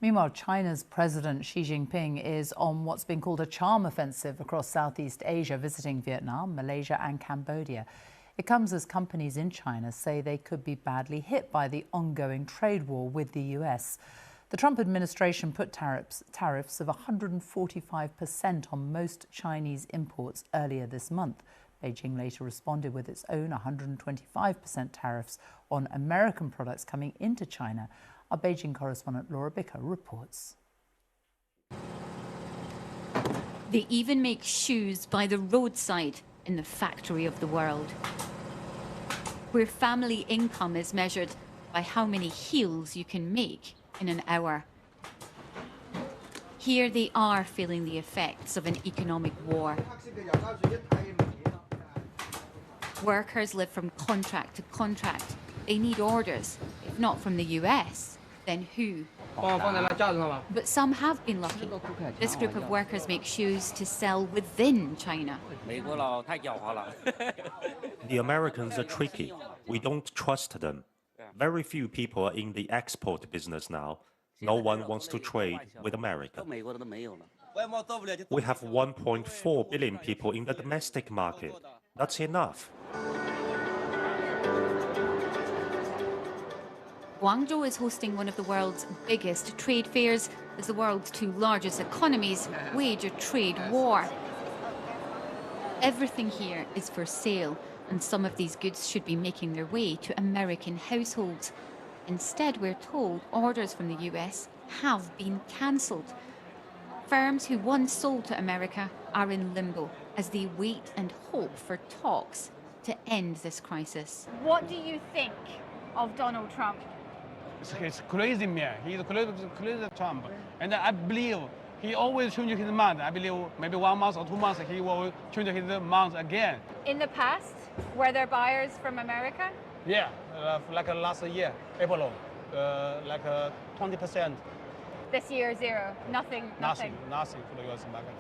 Meanwhile, China's President Xi Jinping is on what's been called a charm offensive across Southeast Asia, visiting Vietnam, Malaysia and Cambodia. It comes as companies in China say they could be badly hit by the ongoing trade war with the US. The Trump administration put tariffs of 145% on most Chinese imports earlier this month. Beijing later responded with its own 125% tariffs on American products coming into China. Our Beijing correspondent Laura Bicker reports. They even make shoes by the roadside in the factory of the world, where family income is measured by how many heels you can make in an hour. Here they are feeling the effects of an economic war. Workers live from contract to contract. They need orders, if not from the US, then who? But some have been lucky. This group of workers make shoes to sell within China. The Americans are tricky. We don't trust them. Very few people are in the export business now. No one wants to trade with America. We have 1.4 billion people in the domestic market. That's enough. Guangzhou is hosting one of the world's biggest trade fairs as the world's two largest economies wage a trade war. Everything here is for sale, and some of these goods should be making their way to American households. Instead, we're told orders from the US have been cancelled. Firms who once sold to America are in limbo as they wait and hope for talks to end this crisis. What do you think of Donald Trump? He's crazy man. He's crazy Trump. And I believe he always changes his mind. I believe maybe 1 month or 2 months he will change his mind again. In the past, were there buyers from America? Yeah, like last year, April, like 20%. This year, zero. Nothing. Nothing for the US market.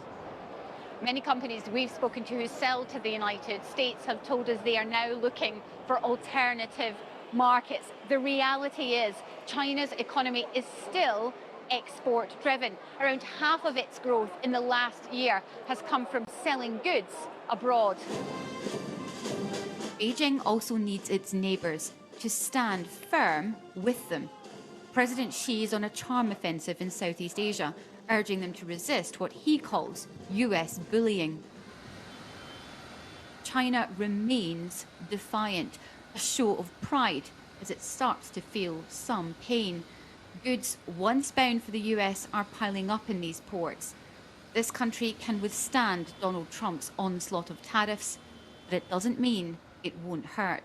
Many companies we've spoken to who sell to the United States have told us they are now looking for alternative markets. The reality is China's economy is still export driven. Around half of its growth in the last year has come from selling goods abroad. Beijing also needs its neighbours to stand firm with them. President Xi is on a charm offensive in Southeast Asia, urging them to resist what he calls US bullying. China remains defiant, a show of pride as it starts to feel some pain. Goods once bound for the US are piling up in these ports. This country can withstand Donald Trump's onslaught of tariffs, but it doesn't mean it won't hurt.